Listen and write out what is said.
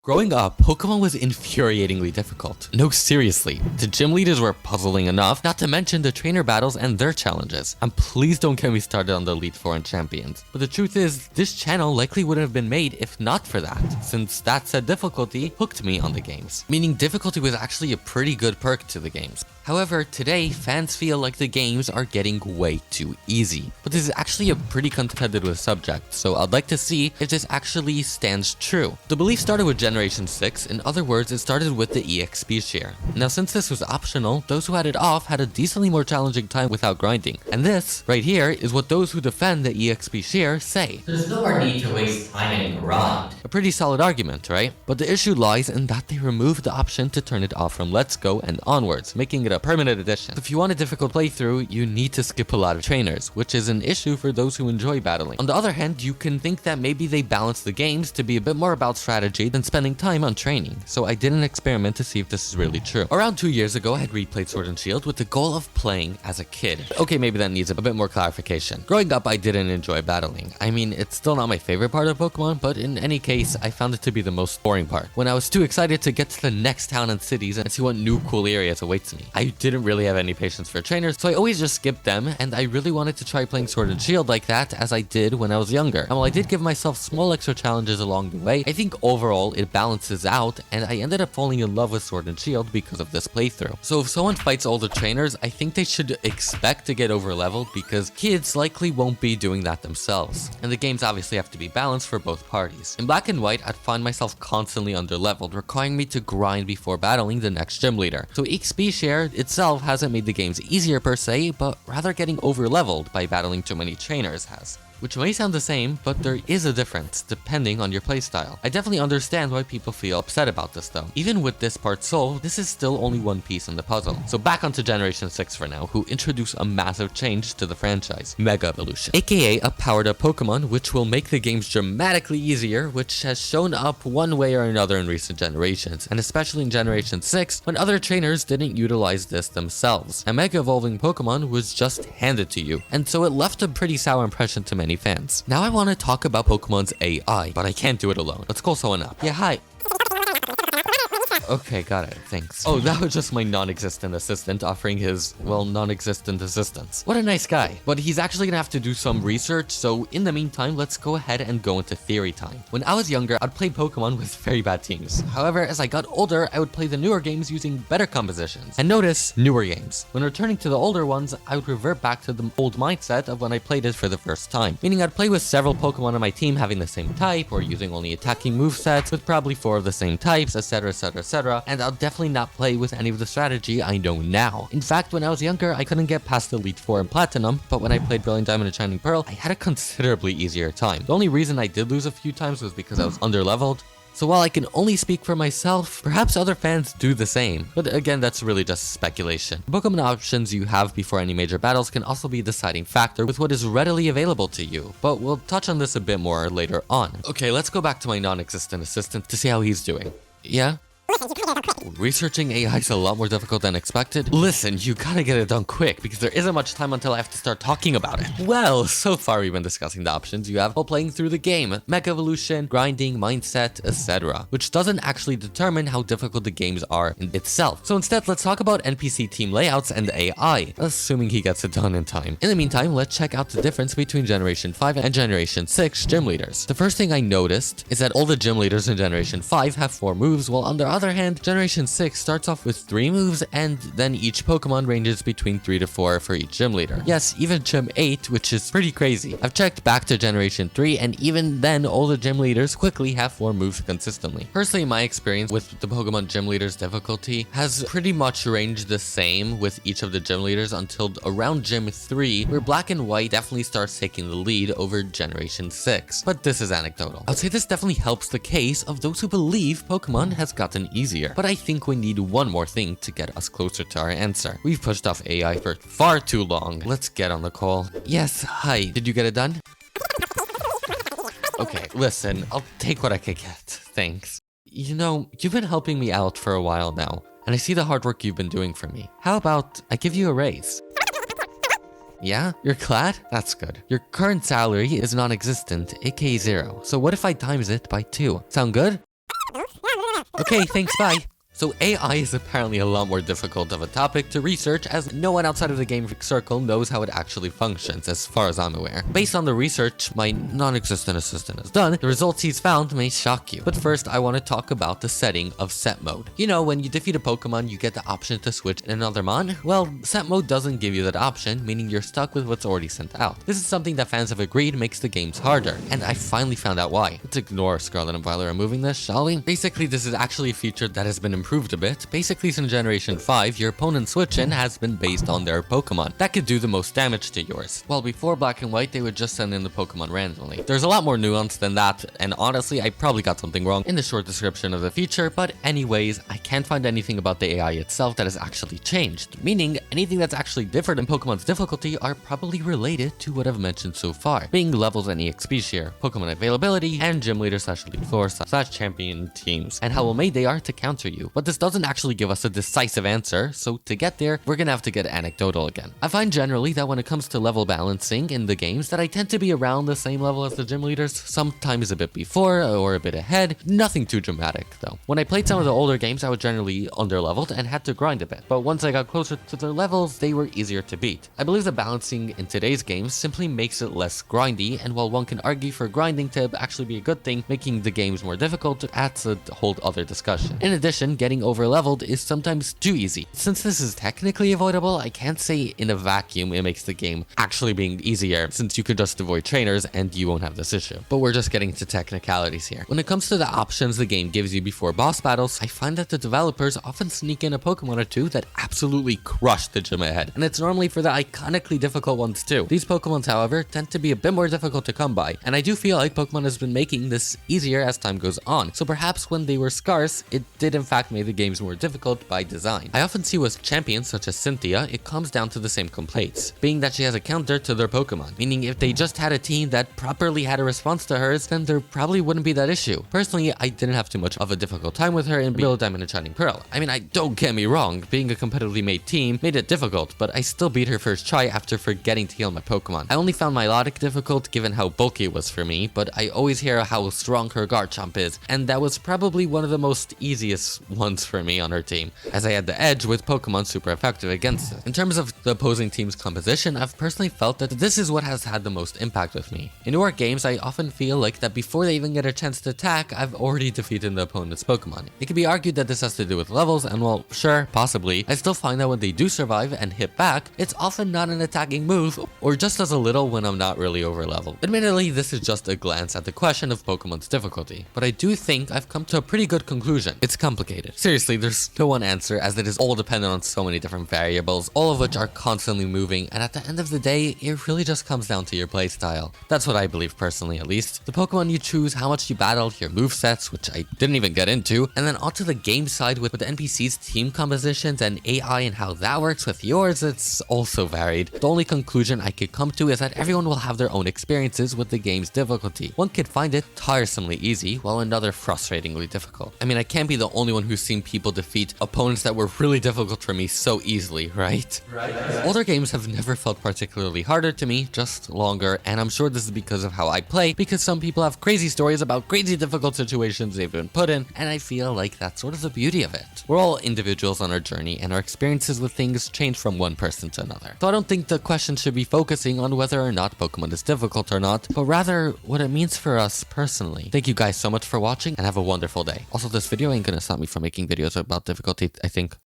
Growing up, Pokemon was infuriatingly difficult. No, seriously, the gym leaders were puzzling enough, not to mention the trainer battles and their challenges. And please don't get me started on the Elite Four and Champions. But the truth is, this channel likely wouldn't have been made if not for that, since that said difficulty hooked me on the games. Meaning difficulty was actually a pretty good perk to the games. However, today, fans feel like the games are getting way too easy. But this is actually a pretty competitive subject, so I'd like to see if this actually stands true. The belief started with Generation 6, in other words, it started with the EXP share. Now, since this was optional, those who had it off had a decently more challenging time without grinding. And this, right here, is what those who defend the EXP share say. There's no more need to waste time and grind. A pretty solid argument, right? But the issue lies in that they removed the option to turn it off from Let's Go and onwards, making it a permanent addition. If you want a difficult playthrough, you need to skip a lot of trainers, which is an issue for those who enjoy battling. On the other hand, you can think that maybe they balanced the games to be a bit more about strategy than spending time on training, so I did an experiment to see if this is really true. Around 2 years ago, I had replayed Sword and Shield with the goal of playing as a kid. Okay, maybe that needs a bit more clarification. Growing up, I didn't enjoy battling. I mean, it's still not my favorite part of Pokemon, but in any case, I found it to be the most boring part. When I was too excited to get to the next town and cities and see what new cool areas awaits me. I didn't really have any patience for trainers, so I always just skipped them, and I really wanted to try playing Sword and Shield like that as I did when I was younger. And while I did give myself small extra challenges along the way, I think overall it balances out, and I ended up falling in love with Sword and Shield because of this playthrough. So if someone fights older trainers, I think they should expect to get over leveled because kids likely won't be doing that themselves. And the games obviously have to be balanced for both parties. In Black and White, I'd find myself constantly under leveled, requiring me to grind before battling the next gym leader. So XP share itself hasn't made the games easier per se, but rather getting over leveled by battling too many trainers has. Which may sound the same, but there is a difference depending on your playstyle. I definitely understand why people feel upset about this though. Even with this part solved, this is still only one piece in the puzzle. So back onto Generation 6 for now, who introduced a massive change to the franchise, Mega Evolution, aka a powered up Pokemon which will make the games dramatically easier, which has shown up one way or another in recent generations, and especially in Generation 6 when other trainers didn't utilize this themselves. A Mega Evolving Pokemon was just handed to you, and so it left a pretty sour impression to many fans. Now I want to talk about Pokemon's AI, but I can't do it alone. Let's call someone up. Yeah, hi. Okay, got it. Thanks. Oh, that was just my non-existent assistant offering his, well, non-existent assistance. What a nice guy. But he's actually gonna have to do some research, so in the meantime, let's go ahead and go into theory time. When I was younger, I'd play Pokemon with very bad teams. However, as I got older, I would play the newer games using better compositions. And notice, newer games. When returning to the older ones, I would revert back to the old mindset of when I played it for the first time. Meaning I'd play with several Pokemon on my team having the same type, or using only attacking movesets with probably 4 of the same types, etc, etc, etc. And I'll definitely not play with any of the strategy I know now. In fact, when I was younger, I couldn't get past Elite Four and Platinum, but when I played Brilliant Diamond and Shining Pearl, I had a considerably easier time. The only reason I did lose a few times was because I was underleveled. So while I can only speak for myself, perhaps other fans do the same. But again, that's really just speculation. The Pokemon options you have before any major battles can also be a deciding factor with what is readily available to you, but we'll touch on this a bit more later on. Okay, let's go back to my non-existent assistant to see how he's doing. Yeah? Researching AI is a lot more difficult than expected. Listen, you gotta get it done quick because there isn't much time until I have to start talking about it. Well, so far we've been discussing the options you have while playing through the game: Mega Evolution, grinding, mindset, etc. Which doesn't actually determine how difficult the games are in itself. So instead, let's talk about NPC team layouts and AI, assuming he gets it done in time. In the meantime, let's check out the difference between Generation 5 and Generation 6 gym leaders. The first thing I noticed is that all the gym leaders in Generation 5 have 4 moves, while on the other hand, Generation 6 starts off with 3 moves, and then each Pokemon ranges between 3 to 4 for each gym leader. Yes, even Gym 8, which is pretty crazy. I've checked back to Generation 3, and even then, all the gym leaders quickly have 4 moves consistently. Personally, my experience with the Pokemon gym leaders difficulty has pretty much ranged the same with each of the gym leaders until around Gym 3, where Black and White definitely starts taking the lead over Generation 6. But this is anecdotal. I'd say this definitely helps the case of those who believe Pokemon has gotten easier. But I think we need one more thing to get us closer to our answer. We've pushed off AI for far too long. Let's get on the call. Yes, hi. Did you get it done? Okay, listen, I'll take what I could get. Thanks. You know, you've been helping me out for a while now, and I see the hard work you've been doing for me. How about I give you a raise? Yeah? You're glad? That's good. Your current salary is non-existent, aka 0. So what if I times it by 2? Sound good? Okay, thanks, bye. So AI is apparently a lot more difficult of a topic to research, as no one outside of the game circle knows how it actually functions, as far as I'm aware. Based on the research my non-existent assistant has done, the results he's found may shock you. But first, I want to talk about the setting of set mode. You know, when you defeat a Pokemon, you get the option to switch in another mon? Well, set mode doesn't give you that option, meaning you're stuck with what's already sent out. This is something that fans have agreed makes the games harder, and I finally found out why. Let's ignore Scarlet and Violet removing this, shall we? Basically, this is actually a feature that has been improved a bit. Basically, since Generation 5, your opponent's switch-in has been based on their Pokemon. That could do the most damage to yours. While before Black and White, they would just send in the Pokemon randomly. There's a lot more nuance than that, and honestly, I probably got something wrong in the short description of the feature, but anyways, I can't find anything about the AI itself that has actually changed, meaning anything that's actually different in Pokemon's difficulty are probably related to what I've mentioned so far, being levels and EXP share, Pokemon availability, and gym leader / elite floor / champion teams, and how well made they are to counter you. But this doesn't actually give us a decisive answer, so to get there, we're gonna have to get anecdotal again. I find generally that when it comes to level balancing in the games, that I tend to be around the same level as the gym leaders, sometimes a bit before or a bit ahead, nothing too dramatic though. When I played some of the older games, I was generally underleveled and had to grind a bit, but once I got closer to their levels, they were easier to beat. I believe the balancing in today's games simply makes it less grindy, and while one can argue for grinding to actually be a good thing, making the games more difficult, that's a whole other discussion. In addition, getting over leveled is sometimes too easy. Since this is technically avoidable, I can't say in a vacuum it makes the game actually being easier, since you could just avoid trainers and you won't have this issue. But we're just getting to technicalities here. When it comes to the options the game gives you before boss battles, I find that the developers often sneak in a Pokemon or two that absolutely crush the gym ahead, and it's normally for the iconically difficult ones too. These Pokemons, however, tend to be a bit more difficult to come by, and I do feel like Pokemon has been making this easier as time goes on, so perhaps when they were scarce, it did in fact make the games more difficult by design. I often see with champions such as Cynthia, it comes down to the same complaints, being that she has a counter to their Pokemon, meaning if they just had a team that properly had a response to hers, then there probably wouldn't be that issue. Personally, I didn't have too much of a difficult time with her in Brilliant Diamond and Shining Pearl. I mean, don't get me wrong, being a competitively made team made it difficult, but I still beat her first try after forgetting to heal my Pokemon. I only found Milotic difficult given how bulky it was for me, but I always hear how strong her Garchomp is, and that was probably one of the most easiest ones for me on her team, as I had the edge with Pokemon super effective against it. In terms of the opposing team's composition, I've personally felt that this is what has had the most impact with me. In newer games, I often feel like that before they even get a chance to attack, I've already defeated the opponent's Pokemon. It can be argued that this has to do with levels, and well, sure, possibly. I still find that when they do survive and hit back, it's often not an attacking move, or just does a little when I'm not really over leveled. Admittedly, this is just a glance at the question of Pokemon's difficulty, but I do think I've come to a pretty good conclusion. It's complicated. Seriously, there's no one answer, as it is all dependent on so many different variables, all of which are constantly moving, and at the end of the day, it really just comes down to your playstyle. That's what I believe personally, at least. The Pokemon you choose, how much you battle, your movesets, which I didn't even get into, and then onto the game side with the NPC's team compositions and AI and how that works with yours, it's also varied. The only conclusion I could come to is that everyone will have their own experiences with the game's difficulty. One could find it tiresomely easy, while another frustratingly difficult. I mean, I can't be the only one who's seen people defeat opponents that were really difficult for me so easily, right? Older games have never felt particularly harder to me, just longer, and I'm sure this is because of how I play, because some people have crazy stories about crazy difficult situations they've been put in, and I feel like that's sort of the beauty of it. We're all individuals on our journey, and our experiences with things change from one person to another. So I don't think the question should be focusing on whether or not Pokemon is difficult or not, but rather what it means for us personally. Thank you guys so much for watching, and have a wonderful day. Also, this video ain't gonna stop me from making videos about difficulty, I think.